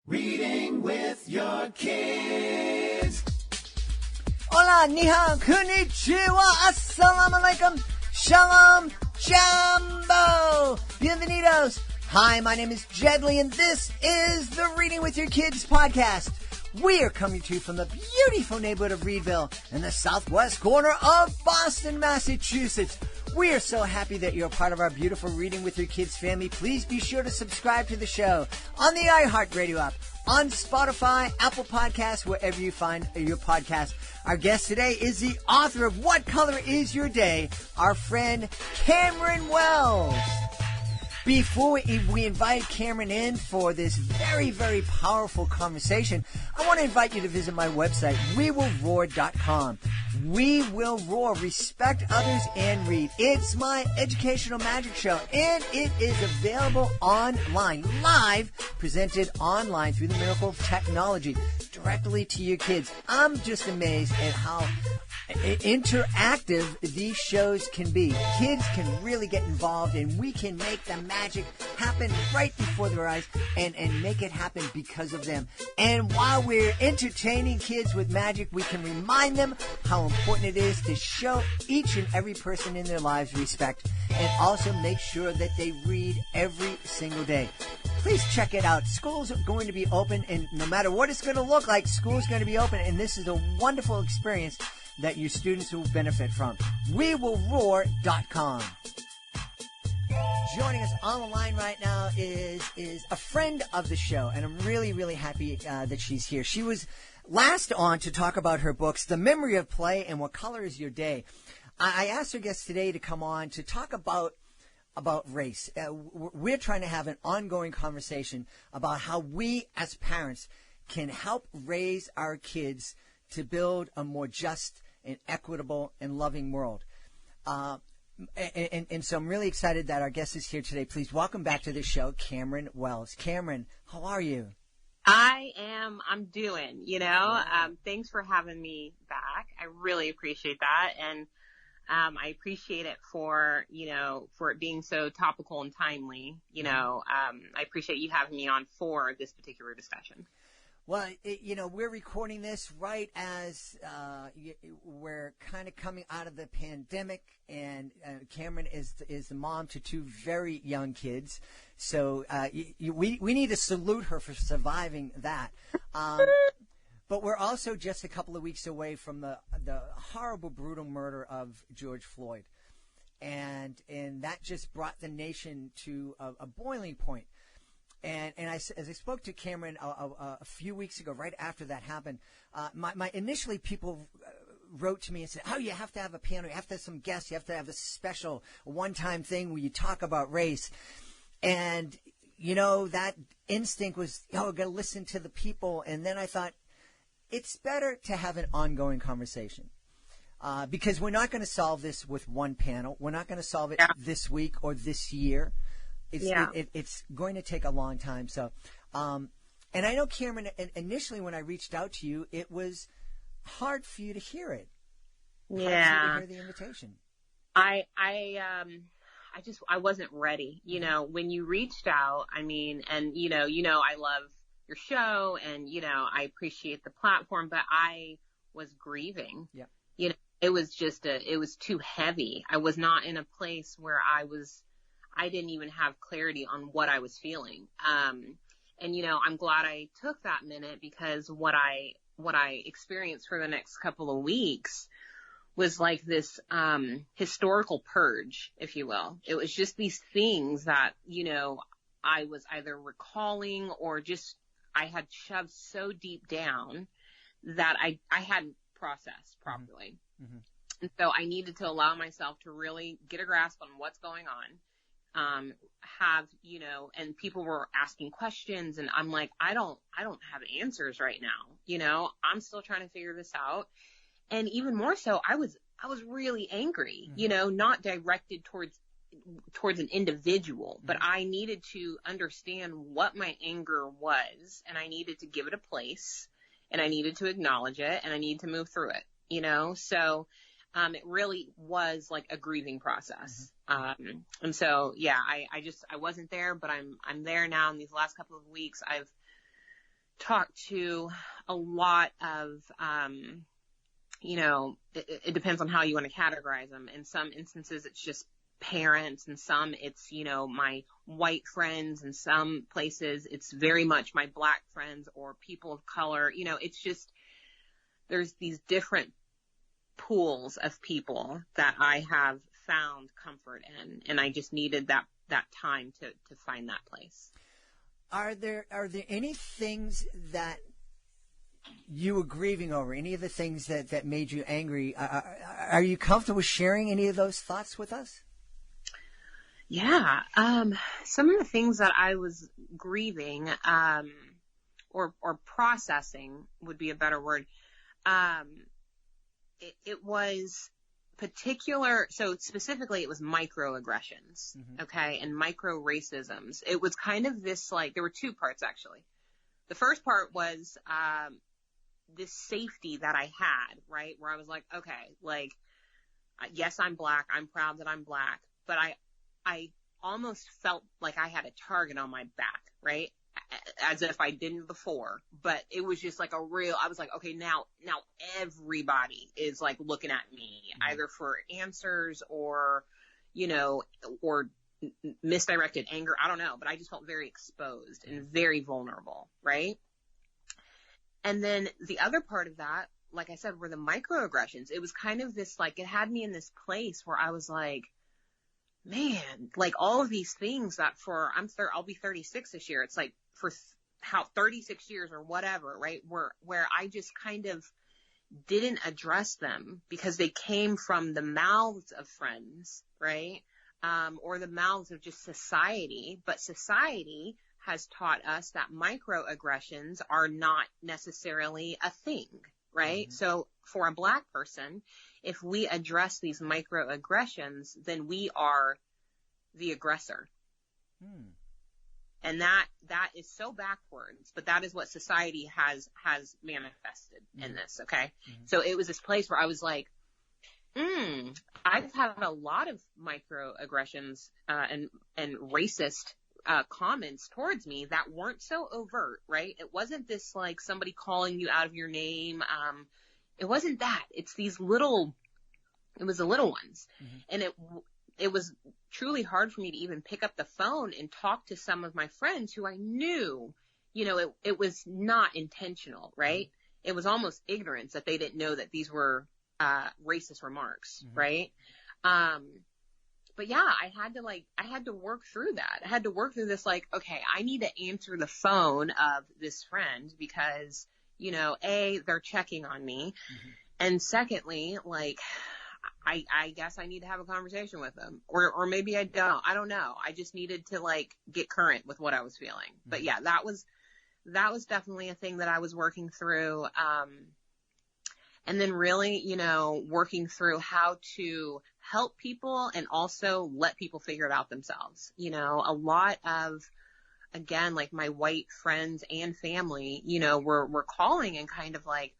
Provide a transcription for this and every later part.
Reading with your kids. Hola, ni hao, konnichiwa, assalamu alaikum, shalom, jambo, bienvenidos. Hi, my name is Jedley, and this is the Reading with Your Kids podcast. We are coming to you from the beautiful neighborhood of Reedville in the southwest corner of Boston, Massachusetts. We are so happy that you're a part of our beautiful Reading with Your Kids family. Please be sure to subscribe to the show on the iHeartRadio app, on Spotify, Apple Podcasts, wherever you find your podcast. Our guest today is the author of What Color Is Your Day, our friend Camryn Wells. Before we invite Camryn in for this very, very powerful conversation, I want to invite you to visit my website, wewillroar.com. We Will Roar, respect others and read. It's my educational magic show, and it is available online, live, presented online through the miracle of technology, directly to your kids. I'm just amazed at how interactive these shows can be. Kids can really get involved, and we can make the magic happen right before their eyes and make it happen because of them. And while we're entertaining kids with magic, we can remind them how important it is to show each and every person in their lives respect, and also make sure that they read every single day. Please check it out. School's going to be open, and no matter what it's going to look like, school's going to be open, and this is a wonderful experience that your students will benefit from. WeWillRoar.com. Joining us on the line right now is a friend of the show, and I'm really, really happy that she's here. She was last on to talk about her books, The Memory of Play and What Color Is Your Day. I asked our guest today to come on to talk about race. We're trying to have an ongoing conversation about how we as parents can help raise our kids to build a more just and equitable and loving world. And so I'm really excited that our guest is here today. Please welcome back to the show, Camryn Wells. Camryn, how are you? I'm doing, thanks for having me back. I really appreciate that. And I appreciate it for it being so topical and timely. I appreciate you having me on for this particular discussion. Well, we're recording this right as we're kind of coming out of the pandemic, and Camryn is the mom to two very young kids. So we need to salute her for surviving that. But we're also just a couple of weeks away from the horrible, brutal murder of George Floyd. And that just brought the nation to a boiling point. And as I spoke to Camryn a few weeks ago, right after that happened, initially people wrote to me and said, "Oh, you have to have a panel, you have to have some guests, you have to have a special one-time thing where you talk about race." And that instinct was, got to listen to the people. And then I thought, it's better to have an ongoing conversation. Because we're not going to solve this with one panel. We're not going to solve it this week or this year. It's going to take a long time. So, and I know, Camryn, initially when I reached out to you, it was hard for you to hear it. Yeah. Hard for you to hear the invitation. I wasn't ready. When you reached out, I love your show, and, I appreciate the platform, but I was grieving. Yeah. It was it was too heavy. I was not in a place where I didn't even have clarity on what I was feeling. And, I'm glad I took that minute, because what I experienced for the next couple of weeks was like this, historical purge, if you will. It was just these things that, I was either recalling or just, I had shoved so deep down that I hadn't processed properly. Mm-hmm. And so I needed to allow myself to really get a grasp on what's going on. And people were asking questions, and I'm like, I don't have answers right now. I'm still trying to figure this out. And even more so, I was really angry, not directed towards an individual, but I needed to understand what my anger was, and I needed to give it a place, and I needed to acknowledge it, and I needed to move through it, so it really was like a grieving process. And so, I wasn't there, but I'm there now. In these last couple of weeks, talked to a lot of, it depends on how you want to categorize them. In some instances, it's just parents, and some it's, my white friends, and some places it's very much my black friends or people of color. It's just, there's these different pools of people that I have found comfort in, and I just needed that time to find that place. Are there any things that you were grieving over, any of the things that made you angry? Are you comfortable sharing any of those thoughts with us? Yeah. Some of the things that I was grieving, or processing would be a better word. It was particular. So specifically it was microaggressions. Mm-hmm. Okay. And micro racisms. It was kind of this, like, there were two parts actually. The first part was, this safety that I had, right? Where I was like, okay, like, yes, I'm black. I'm proud that I'm black, but I almost felt like I had a target on my back, right? As if I didn't before, but it was just like I was like, okay, now everybody is like looking at me, either for answers or, or misdirected anger. I don't know, but I just felt very exposed and very vulnerable, right? And then the other part of that, like I said, were the microaggressions. It was kind of this, like, it had me in this place where I was like, man, like all of these things that I'll be 36 this year. It's like for 36 years or whatever, right? Where I just kind of didn't address them because they came from the mouths of friends, right? Or the mouths of just society. But society has taught us that microaggressions are not necessarily a thing, right? Mm-hmm. So for a black person, if we address these microaggressions, then we are the aggressor. And that is so backwards, but that is what society has manifested in this, okay? Mm-hmm. So it was this place where I was like, I've had a lot of microaggressions and racist comments towards me that weren't so overt, right? It wasn't this like somebody calling you out of your name. It wasn't that. It's these it was the little ones. Mm-hmm. And it was truly hard for me to even pick up the phone and talk to some of my friends who I knew, it was not intentional, right? Mm-hmm. It was almost ignorance that they didn't know that these were racist remarks, mm-hmm. right? But yeah, I had to work through that. I had to work through this, like, okay, I need to answer the phone of this friend because, A, they're checking on me. Mm-hmm. And secondly, like, I guess I need to have a conversation with them, or maybe I don't. I don't know. I just needed to like get current with what I was feeling. Mm-hmm. But yeah, that was definitely a thing that I was working through. And then really, working through how to help people and also let people figure it out themselves. A lot of, again, like my white friends and family, were calling and kind of like,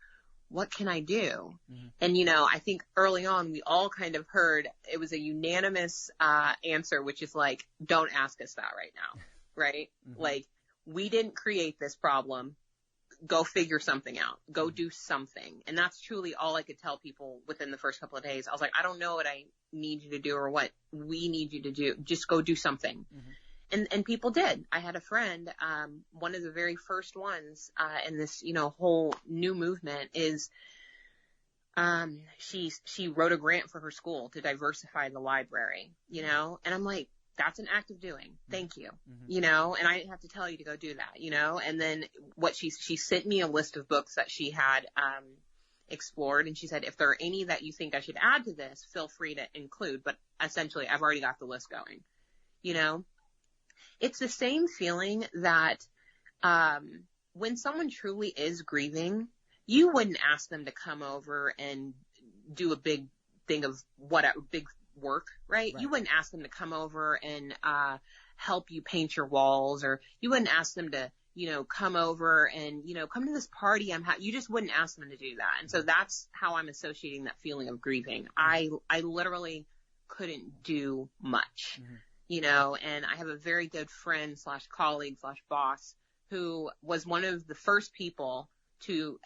what can I do? Mm-hmm. And, I think early on we all kind of heard it was a unanimous answer, which is like, don't ask us that right now. Right? Mm-hmm. Like, we didn't create this problem. Go figure something out. Go do something. And that's truly all I could tell people within the first couple of days. I was like, I don't know what I need you to do or what we need you to do. Just go do something. Mm-hmm. And people did. I had a friend, one of the very first ones, in this, whole new movement is, she wrote a grant for her school to diversify the library, and I'm like, that's an act of doing. Thank you. Mm-hmm. And I didn't have to tell you to go do that, and then what she sent me a list of books that she had, explored. And she said, if there are any that you think I should add to this, feel free to include. But essentially I've already got the list going, It's the same feeling that, when someone truly is grieving, you wouldn't ask them to come over and do a big thing of big work, right? You wouldn't ask them to come over and help you paint your walls, or you wouldn't ask them to, come over and, come to this party you just wouldn't ask them to do that. And so that's how I'm associating that feeling of grieving. I literally couldn't do much, and I have a very good friend / colleague / boss who was one of the first people to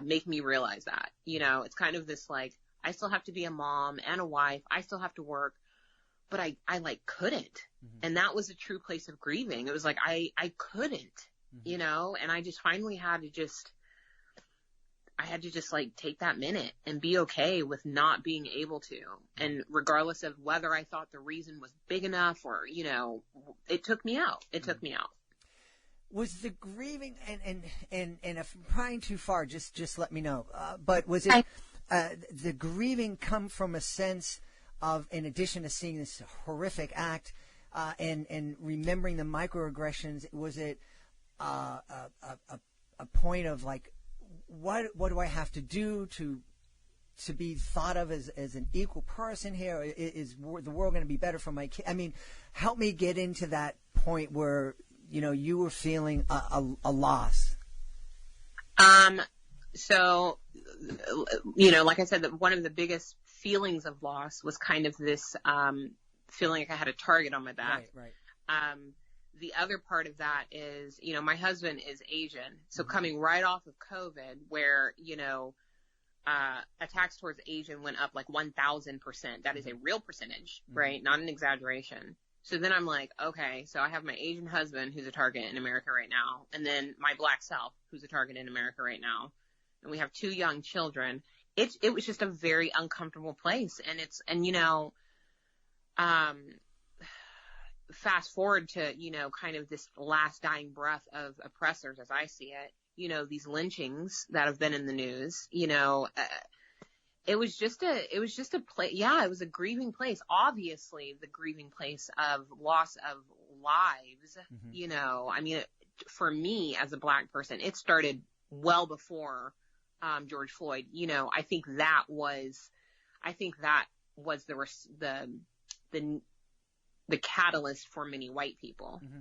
make me realize that, it's kind of this like, I still have to be a mom and a wife. I still have to work, but I like couldn't. Mm-hmm. And that was a true place of grieving. It was like, I couldn't, mm-hmm. And I just finally had to just like take that minute and be okay with not being able to. And regardless of whether I thought the reason was big enough or, it took me out. It took me out. Was the grieving and if I'm prying too far, just let me know. But was it the grieving come from a sense of, in addition to seeing this horrific act and remembering the microaggressions, was it a point of like, what do I have to do to be thought of as an equal person here? Is the world going to be better for my kid? I mean, help me get into that point where you were feeling a loss. So, like I said, that one of the biggest feelings of loss was kind of this feeling like I had a target on my back. Right. The other part of that is, my husband is Asian. So mm-hmm. coming right off of COVID where, attacks towards Asian went up like 1,000%. That is a real percentage, mm-hmm. right? Not an exaggeration. So then I'm like, okay, so I have my Asian husband who's a target in America right now. And then my black self who's a target in America right now. And we have 2 young children. It was just a very uncomfortable place. Fast forward to, kind of this last dying breath of oppressors as I see it, these lynchings that have been in the news, it was just a place. Yeah, it was a grieving place. Obviously the grieving place of loss of lives, mm-hmm. I mean, for me as a black person, it started well before, George Floyd, I think that was the catalyst for many white people, mm-hmm.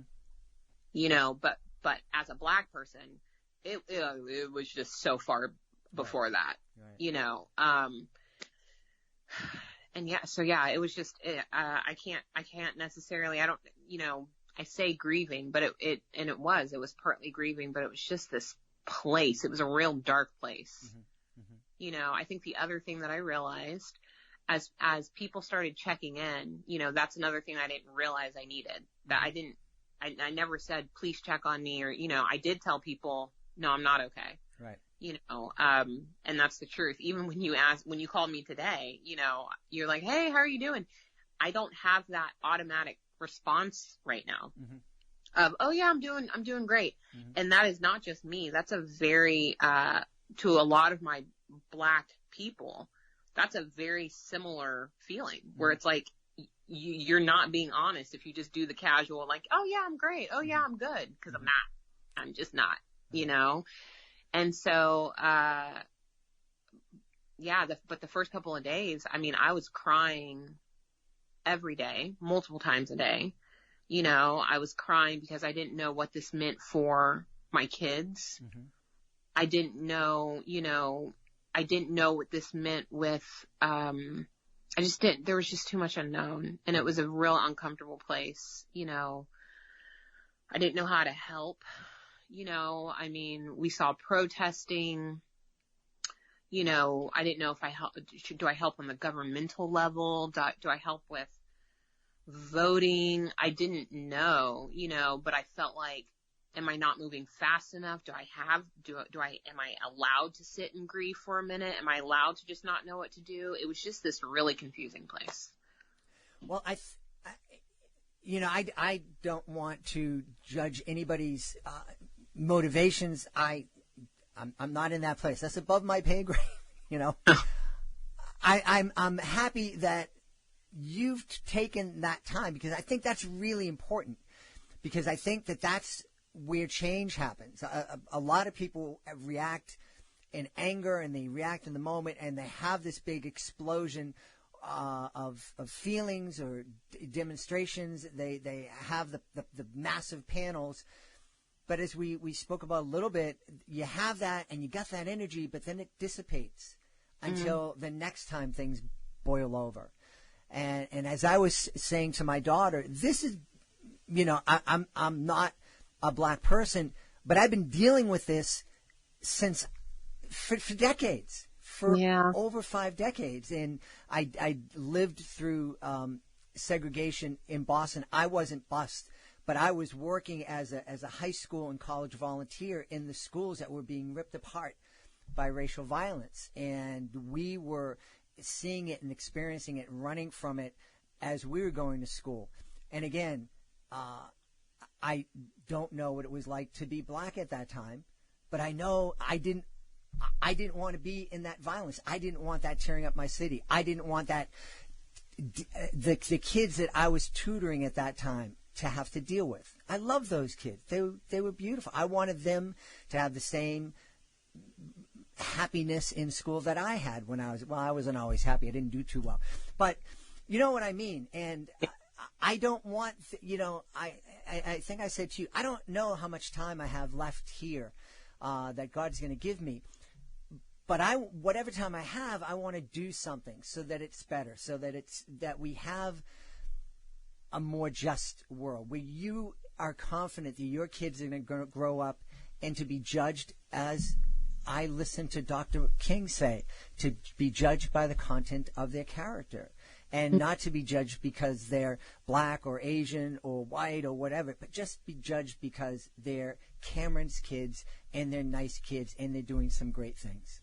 But as a black person, it was just so far before that, right. And it was just, I can't necessarily, I don't, I say grieving, but it was partly grieving, but it was just this place. It was a real dark place. Mm-hmm. Mm-hmm. I think the other thing that I realized as people started checking in, that's another thing I didn't realize I needed. That I never said, please check on me, or, I did tell people, no, I'm not okay. Right. And that's the truth. Even when you called me today, you're like, hey, how are you doing? I don't have that automatic response right now mm-hmm. of, oh yeah, I'm doing great. Mm-hmm. And that is not just me. That's a very, to a lot of my black people, that's a very similar feeling where it's like you're not being honest if you just do the casual, like, oh yeah, I'm great. Oh yeah, I'm good. Cause I'm not. I'm just not, And so, but the first couple of days, I mean, I was crying every day, multiple times a day. I was crying because I didn't know what this meant for my kids. Mm-hmm. I didn't know what this meant with, there was just too much unknown, and it was a real uncomfortable place. I didn't know how to help, I mean, we saw protesting, I didn't know if do I help on the governmental level? Do I help with voting? I didn't know, but I felt like, am I not moving fast enough? Am I allowed to sit and grieve for a minute? Am I allowed to just not know what to do? It was just this really confusing place. Well, I don't want to judge anybody's motivations. I'm not in that place. That's above my pay grade. I'm happy that you've taken that time, because I think that's really important, because I think that's where change happens. A lot of people react in anger, and they react in the moment, and they have this big explosion of feelings or demonstrations. They have the massive panels. But as we spoke about a little bit, you have that and you got that energy, but then it dissipates until the next time things boil over. And as I was saying to my daughter, this is, I'm not a black person, But I've been dealing with this for decades, for over 5 decades. And I lived through segregation in Boston. I wasn't bused, but I was working as a high school and college volunteer in the schools that were being ripped apart by racial violence. And we were seeing it and experiencing it and running from it as we were going to school. And again, I don't know what it was like to be black at that time, but I know I didn't want to be in that violence. I didn't want that tearing up my city. I didn't want that the kids that I was tutoring at that time to have to deal with. I love those kids. They were beautiful. I wanted them to have the same happiness in school that I had when I wasn't always happy. I didn't do too well. But you know what I mean? And I don't want, I think I said to you, I don't know how much time I have left here that God's going to give me. But whatever time I have, I want to do something so that it's better, so that we have a more just world where you are confident that your kids are going to grow up and to be judged, as I listened to Dr. King say, to be judged by the content of their character. And not to be judged because they're black or Asian or white or whatever, but just be judged because they're Camryn's kids and they're nice kids and they're doing some great things.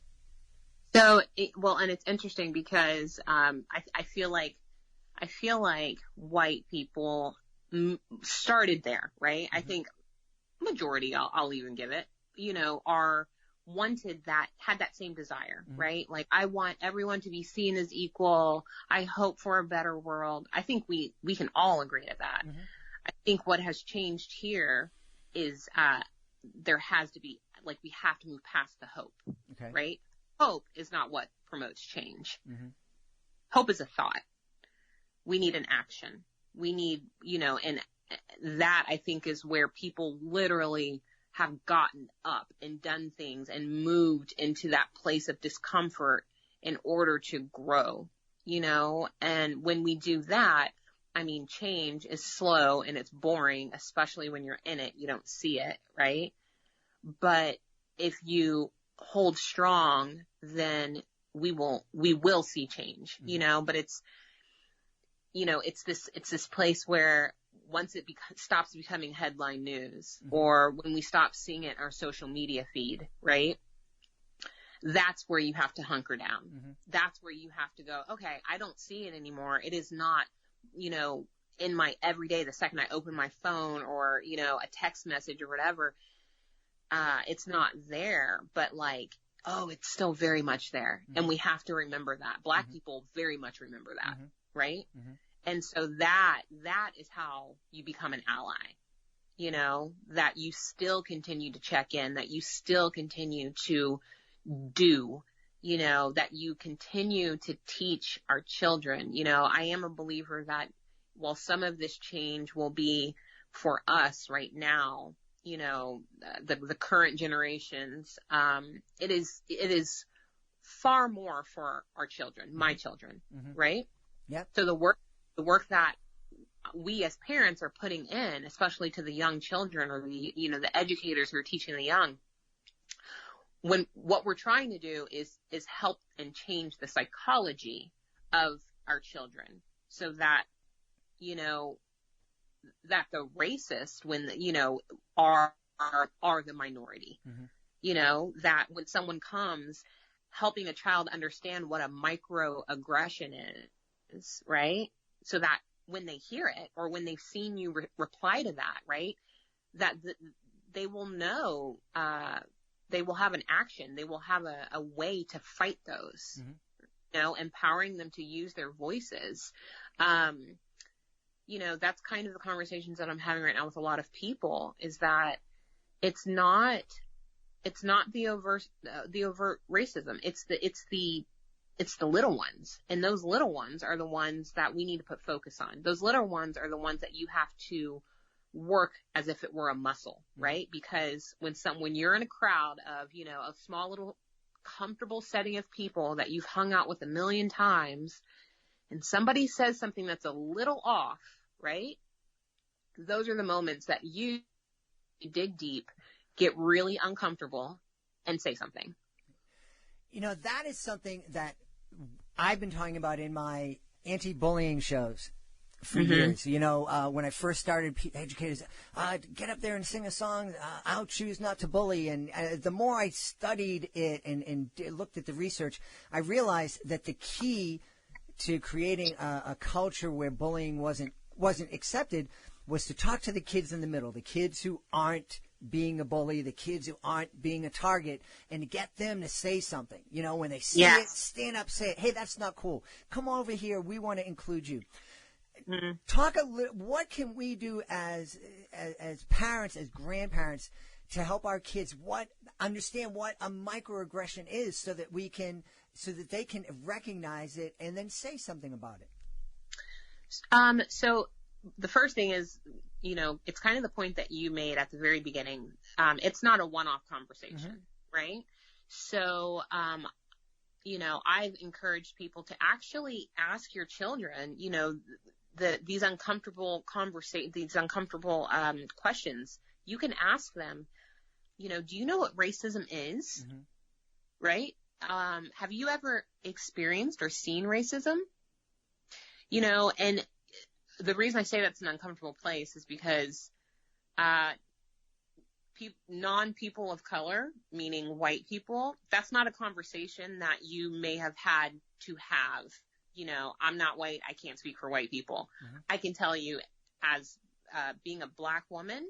So, and it's interesting because I feel like white people started there, right? Mm-hmm. I think majority, I'll even give it, are had that same desire, mm-hmm. right? Like, I want everyone to be seen as equal. I hope for a better world. I think we can all agree to that. Mm-hmm. I think what has changed here is there has to be, we have to move past the hope, okay. right? Hope is not what promotes change. Mm-hmm. Hope is a thought. We need an action. We need, and that I think is where people literally have gotten up and done things and moved into that place of discomfort in order to grow, and when we do that, change is slow and it's boring, especially when you're in it, you don't see it, right? But if you hold strong, then we will see change, but it's this place where once it stops becoming headline news, mm-hmm. or when we stop seeing it in our social media feed, right? That's where you have to hunker down. Mm-hmm. That's where you have to go, okay, I don't see it anymore. It is not, in my everyday, the second I open my phone or, a text message or whatever, it's not there, but it's still very much there. Mm-hmm. And we have to remember that. Black mm-hmm. people very much remember that, mm-hmm. right? Mm-hmm. And so that is how you become an ally, that you still continue to check in, that you still continue to do, that you continue to teach our children. I am a believer that while some of this change will be for us right now, the current generations, it is far more for our children, mm-hmm. my children, mm-hmm. right? Yeah. So the work that we as parents are putting in, especially to the young children or the educators who are teaching the young, when what we're trying to do is help and change the psychology of our children so that, that the racist, when, are the minority, mm-hmm. That when someone comes, helping a child understand what a microaggression is, right? So that when they hear it or when they've seen you reply to that, right, that they will know, they will have an action. They will have a way to fight those, mm-hmm. Empowering them to use their voices. That's kind of the conversations that I'm having right now with a lot of people, is that it's not the overt racism. It's the little ones. And those little ones are the ones that we need to put focus on. Those little ones are the ones that you have to work as if it were a muscle, right? Because when you're in a crowd of, a small little comfortable setting of people that you've hung out with a million times, and somebody says something that's a little off, right? Those are the moments that you dig deep get really uncomfortable and say something. You know, that is something that I've been talking about in my anti-bullying shows for years. You know, when I first started, educators, get up there and sing a song, I'll choose not to bully. And the more I studied it and looked at the research, I realized that the key to creating a culture where bullying wasn't accepted was to talk to the kids in the middle, the kids who aren't being a bully, the kids who aren't being a target, and to get them to say something. You know, when they see it, stand up, say, hey, that's not cool. Come over here. We want to include you. Talk a little. What can we do as parents, as grandparents, to help our kids understand what a microaggression is, so that they can recognize it and then say something about it? So the first thing is, you know, it's kind of the point that you made at the very beginning. It's not a one-off conversation, right? So, you know, I've encouraged people to actually ask your children, you know, these uncomfortable questions. You can ask them, you know, do you know what racism is? Right? Have you ever experienced or seen racism? You know, and the reason I say that's an uncomfortable place is because non-people of color, meaning white people, that's not a conversation that you may have had to have. You know, I'm not white. I can't speak for white people. I can tell you, as being a black woman,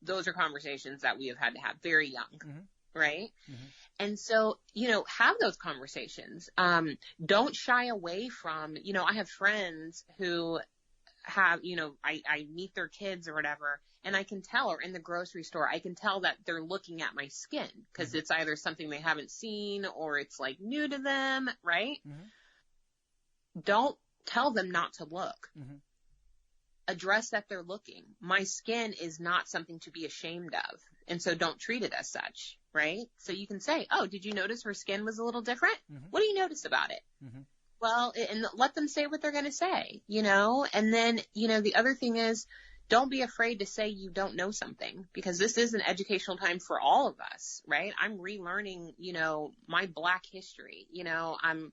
those are conversations that we have had to have very young, right? And so, you know, have those conversations. Don't shy away from, you know, I have friends who have, you know, I meet their kids or whatever, and I can tell, or in the grocery store, I can tell that they're looking at my skin because it's either something they haven't seen or it's like new to them, right? Don't tell them not to look. Address that they're looking. My skin is not something to be ashamed of. And so don't treat it as such, right? So you can say, oh, did you notice her skin was a little different? What do you notice about it? Well, and let them say what they're going to say, you know? And then, you know, the other thing is, don't be afraid to say you don't know something, because this is an educational time for all of us, right? I'm relearning, you know, my Black history. You know, I'm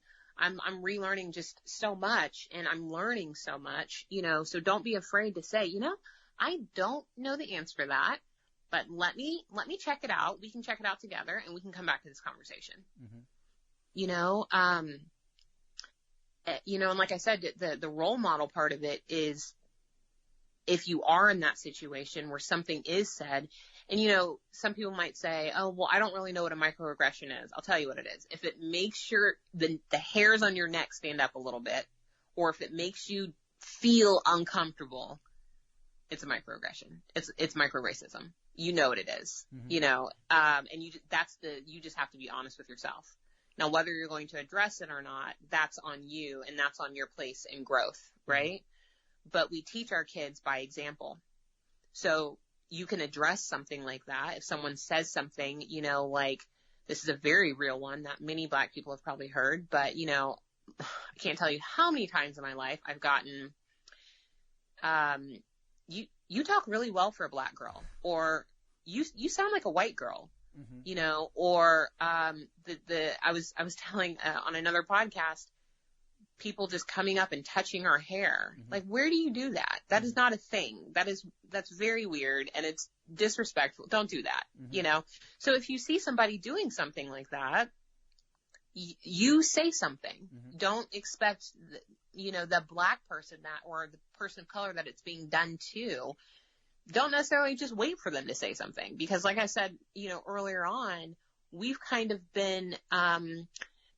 relearning just so much, and I'm learning so much, you know, so don't be afraid to say, you know, I don't know the answer to that, but let me check it out. We can check it out together, and we can come back to this conversation. You know, you know, and like I said, the role model part of it is, if you are in that situation where something is said, and, you know, some people might say, oh, well, I don't really know what a microaggression is. I'll tell you what it is. If it makes the hairs on your neck stand up a little bit, or if it makes you feel uncomfortable, it's a microaggression. It's microracism. You know what it is, you know, and you just have to be honest with yourself. Now, whether you're going to address it or not, that's on you, and that's on your place in growth, right? But we teach our kids by example. So you can address something like that. If someone says something, you know, like, this is a very real one that many Black people have probably heard, but, you know, I can't tell you how many times in my life I've gotten, you talk really well for a Black girl, or you sound like a white girl, you know, or, I was telling, on another podcast, people just coming up and touching our hair. Like, where do you do that? That is not a thing. That's very weird, and it's disrespectful. Don't do that, you know? So if you see somebody doing something like that, you say something. Don't expect, you know, the Black person or the person of color that it's being done to. Don't necessarily just wait for them to say something, because like I said, you know, earlier on, we've kind of been,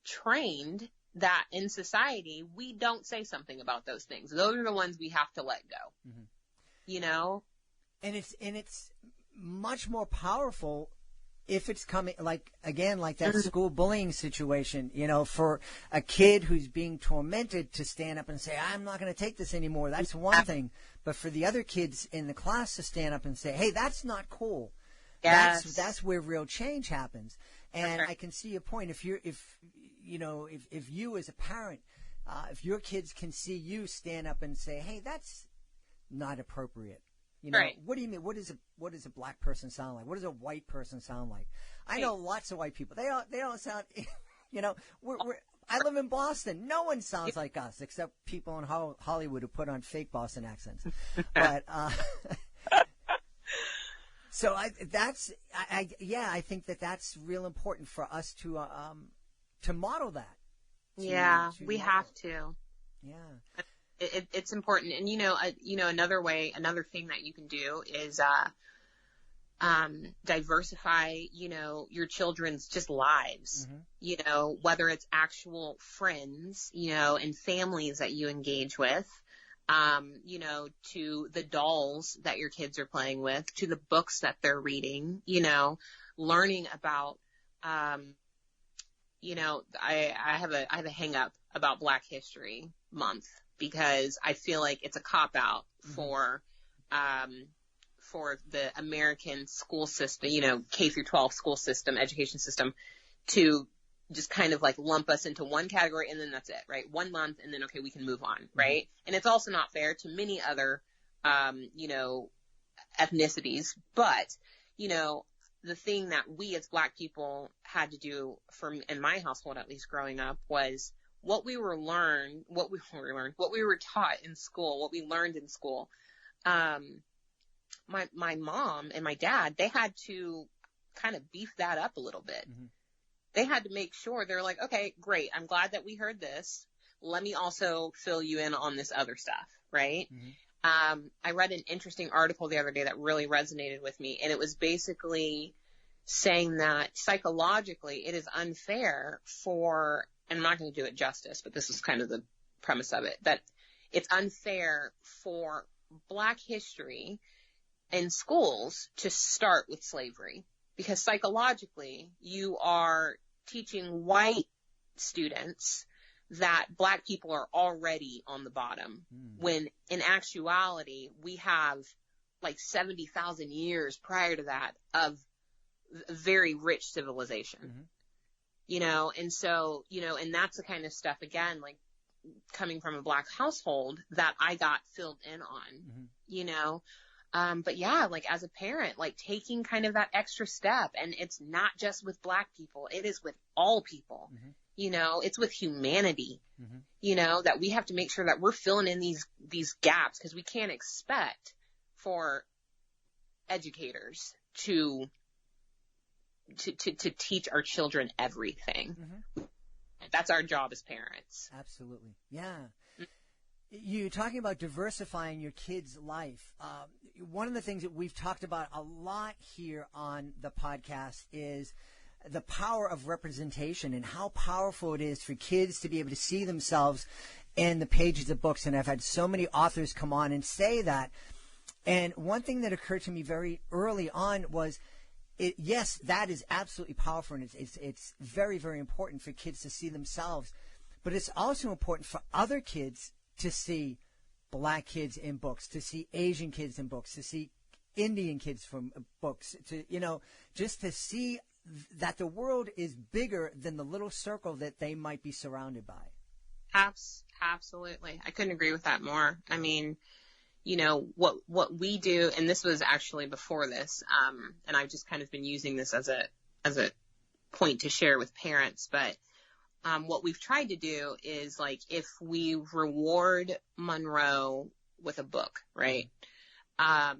trained that in society, we don't say something about those things. Those are the ones we have to let go, you know? And it's much more powerful if it's coming, like that school bullying situation, you know, for a kid who's being tormented to stand up and say, I'm not going to take this anymore. That's one thing. But for the other kids in the class to stand up and say, hey, that's not cool. Yes. That's where real change happens. And I can see your point. If you as a parent, if your kids can see you stand up and say, hey, that's not appropriate, Right. What do you mean? What does a black person sound like? What does a white person sound like? I know lots of white people. They don't sound, I live in Boston. No one sounds like us except people in Hollywood who put on fake Boston accents. But, so I think that's real important for us to model that. We have to. Yeah. It's important. And, another thing that you can do is, diversify, your children's just lives, whether it's actual friends, and families that you engage with, to the dolls that your kids are playing with, to the books that they're reading, learning about, I have a hang up about Black History Month because I feel like it's a cop out for the American school system, K through 12 school system, education system, to just kind of like lump us into one category and then that's it, right? 1 month and then, okay, we can move on, right? And it's also not fair to many other, ethnicities. But, the thing that we as Black people had to do in my household, at least growing up, was what we were taught in school, what we learned in school. My mom and my dad, they had to kind of beef that up a little bit. Mm-hmm. They had to make sure they're like, okay, great. I'm glad that we heard this. Let me also fill you in on this other stuff. Right. Mm-hmm. I read an interesting article the other day that really resonated with me. And it was basically saying that psychologically it is unfair and I'm not going to do it justice, but this is kind of the premise of it, that it's unfair for Black history in schools to start with slavery, because psychologically you are teaching white students that Black people are already on the bottom, when in actuality we have like 70,000 years prior to that of very rich civilization, and so, and that's the kind of stuff, again, like coming from a Black household that I got filled in on, but yeah, like as a parent, like taking kind of that extra step, and it's not just with Black people, it is with all people, it's with humanity, that we have to make sure that we're filling in these gaps, because we can't expect for educators to teach our children everything. That's our job as parents. Absolutely. Yeah. You're talking about diversifying your kid's life. One of the things that we've talked about a lot here on the podcast is the power of representation and how powerful it is for kids to be able to see themselves in the pages of books. And I've had so many authors come on and say that. And one thing that occurred to me very early on was, yes, that is absolutely powerful, and it's very, very important for kids to see themselves. But it's also important for other kids to see Black kids in books, to see Asian kids in books, to see Indian kids from books, to, just to see that the world is bigger than the little circle that they might be surrounded by. Absolutely. I couldn't agree with that more. I mean, what we do, and this was actually before this, and I've just kind of been using this as a point to share with parents, but what we've tried to do is, like, if we reward Monroe with a book, right, that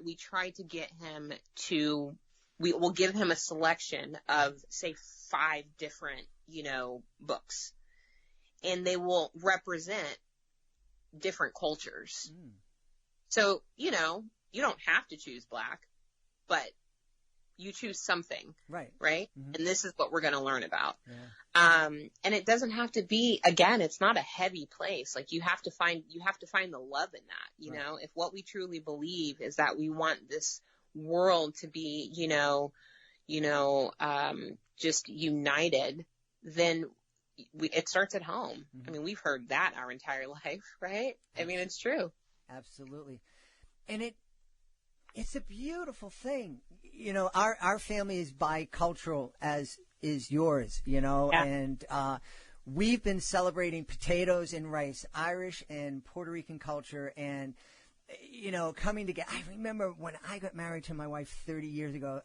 we try to get him to, we will give him a selection of, say, 5 different, books, and they will represent different cultures. So, you don't have to choose Black, but you choose something, right? And this is what we're going to learn about. And it doesn't have to be, again, it's not a heavy place. Like, you have to find the love in that, if what we truly believe is that we want this world to be, just united, then it starts at home. I mean, we've heard that our entire life, right? I mean, it's true. Absolutely. And it's a beautiful thing. Our family is bicultural, as is yours, and we've been celebrating potatoes and rice, Irish and Puerto Rican culture, and coming together. I remember when I got married to my wife 30 years ago,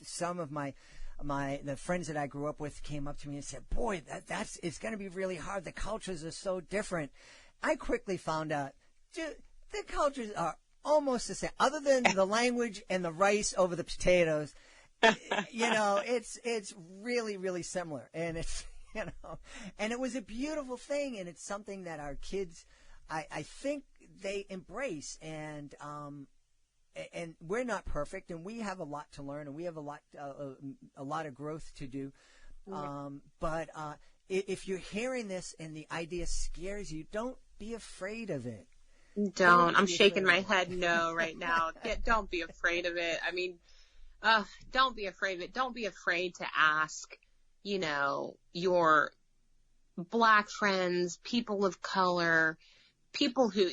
some of the friends that I grew up with came up to me and said, boy, it's going to be really hard. The cultures are so different. I quickly found out the cultures are almost the same, other than the language and the rice over the potatoes. It's really, really similar. And it's, and it was a beautiful thing. And it's something that our kids, I think they embrace, and we're not perfect, and we have a lot to learn, and we have a lot of growth to do. But if you're hearing this and the idea scares you, don't be afraid of it. Don't. I'm shaking my head no right now. Don't be afraid of it. I mean, don't be afraid of it. Don't be afraid to ask, your Black friends, people of color,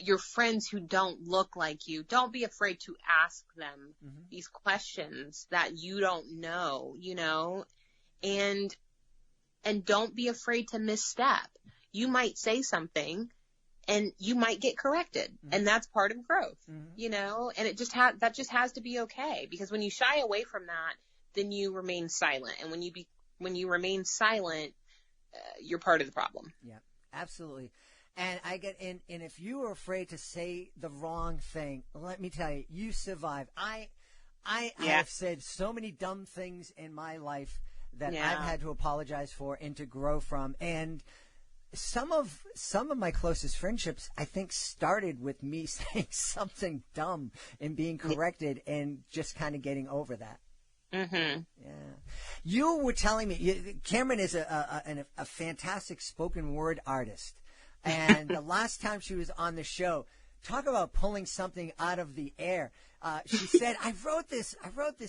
your friends who don't look like you. Don't be afraid to ask them these questions that you don't know, and don't be afraid to misstep. You might say something and you might get corrected, and that's part of growth, and it that just has to be okay, because when you shy away from that, then you remain silent. And when you remain silent, you're part of the problem. Yeah, absolutely. And and if you are afraid to say the wrong thing, let me tell you, you survive. I have said so many dumb things in my life that I've had to apologize for and to grow from. And some of my closest friendships, I think, started with me saying something dumb and being corrected and just kind of getting over that. Mm-hmm. Yeah. You were telling me, Camryn is a fantastic spoken word artist. And the last time she was on the show, talk about pulling something out of the air. She said, I wrote this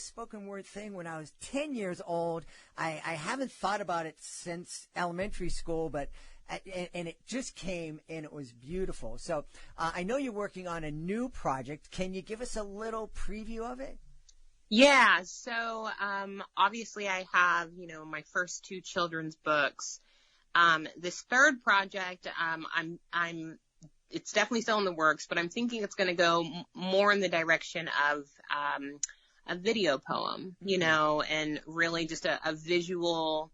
spoken word thing when I was 10 years old. I haven't thought about it since elementary school, but and it just came, and it was beautiful. So I know you're working on a new project. Can you give us a little preview of it? Yeah. So obviously I have, my first 2 children's books. This third project, it's definitely still in the works, but I'm thinking it's going to go more in the direction of a video poem, and really just a visual,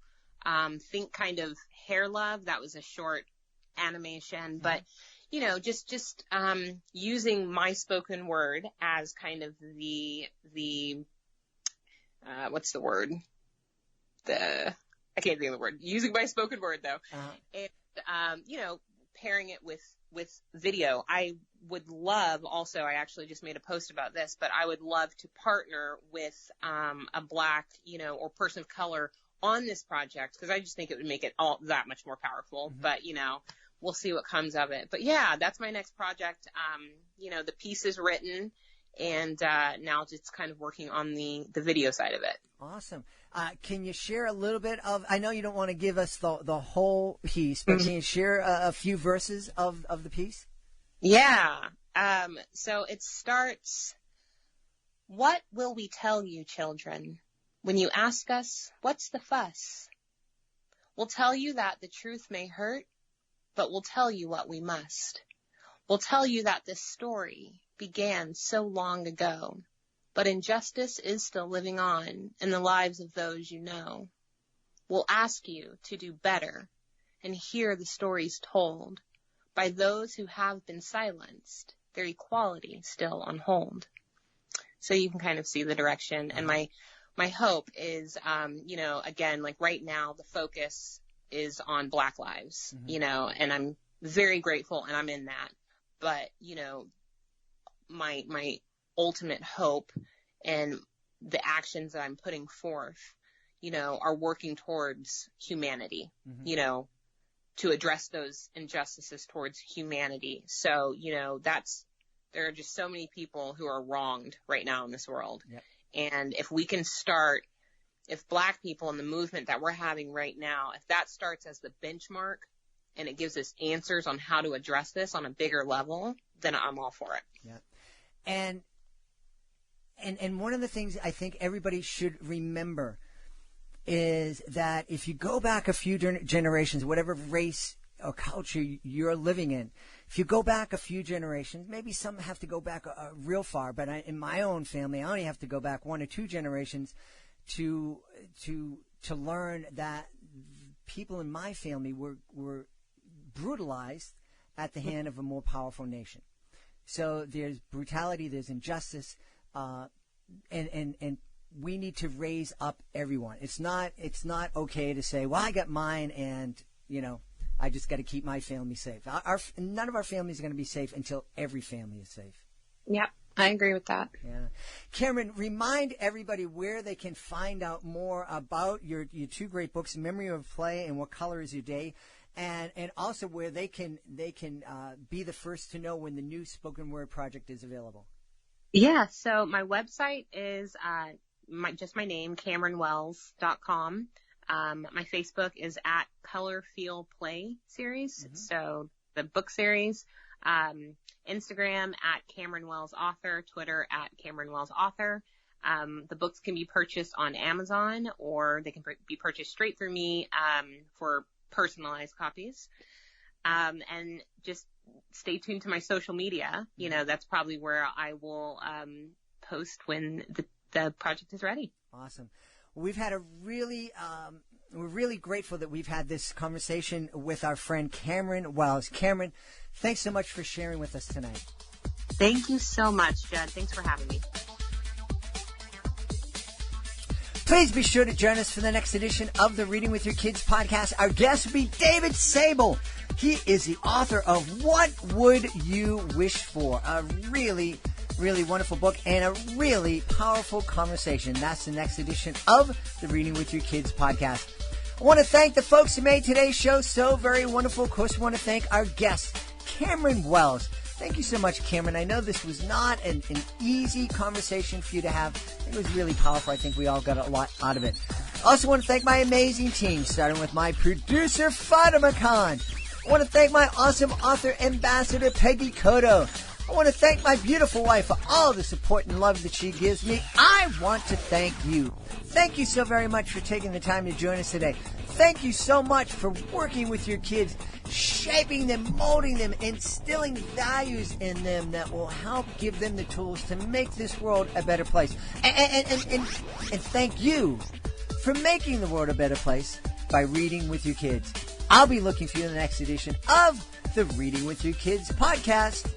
think kind of Hair Love. That was a short animation, but just using my spoken word as kind of the what's the word? I can't think of the word. Using my spoken word, though. And, pairing it with video. I would love, also, I actually just made a post about this, but I would love to partner with a Black, or person of color on this project, because I just think it would make it all that much more powerful. But, we'll see what comes of it. But, yeah, that's my next project. The piece is written, and now just kind of working on the video side of it. Awesome. Can you share a little bit of, I know you don't want to give us the whole piece, but can you share a few verses of the piece? Yeah. So it starts, what will we tell you, children, when you ask us, what's the fuss? We'll tell you that the truth may hurt, but we'll tell you what we must. We'll tell you that this story began so long ago, but injustice is still living on in the lives of those you know. We'll ask you to do better and hear the stories told by those who have been silenced, their equality still on hold. So you can kind of see the direction. And my hope is, again, like right now, the focus is on Black lives, and I'm very grateful, and I'm in that. But, my ultimate hope and the actions that I'm putting forth, are working towards humanity, to address those injustices towards humanity. So, there are just so many people who are wronged right now in this world. Yep. And if we can if Black people in the movement that we're having right now, if that starts as the benchmark and it gives us answers on how to address this on a bigger level, then I'm all for it. Yeah. And one of the things I think everybody should remember is that if you go back a few generations, whatever race or culture you're living in, If you go back a few generations, maybe some have to go back real far, but in my own family, I only have to go back 1 or 2 generations to learn that people in my family were brutalized at the hand of a more powerful nation. So there's brutality, there's injustice, and we need to raise up everyone. It's not okay to say, well, I got mine, and I just got to keep my family safe. None of our families are going to be safe until every family is safe. Yep, I agree with that. Yeah, Camryn, remind everybody where they can find out more about your 2 great books, Memory of Play and What Color Is Your Day, and also where they can be the first to know when the new spoken word project is available. Yeah, so my website is just my name, CamrynWells.com. My Facebook is at Color Feel Play series, so the book series. Instagram at Camryn Wells Author, Twitter at Camryn Wells Author. The books can be purchased on Amazon, or they can be purchased straight through me for personalized copies. And just stay tuned to my social media. That's probably where I will post when the project is ready. Awesome. We've had we're really grateful that we've had this conversation with our friend Camryn Wells. Camryn, thanks so much for sharing with us tonight. Thank you so much, Judd. Thanks for having me. Please be sure to join us for the next edition of the Reading with Your Kids podcast. Our guest will be David Sable. He is the author of What Would You Wish For? A really wonderful book and a really powerful conversation. That's the next edition of the Reading with Your Kids podcast. I want to thank the folks who made today's show so very wonderful. Of course, I want to thank our guest, Camryn Wells. Thank you so much, Camryn. I know this was not an easy conversation for you to have. It was really powerful. I think we all got a lot out of it. I also want to thank my amazing team, starting with my producer, Fatima Khan. I want to thank my awesome author ambassador, Peggy Cotto. I want to thank my beautiful wife for all the support and love that she gives me. I want to thank you. Thank you so very much for taking the time to join us today. Thank you so much for working with your kids, shaping them, molding them, instilling values in them that will help give them the tools to make this world a better place. And thank you for making the world a better place by reading with your kids. I'll be looking for you in the next edition of the Reading with Your Kids podcast.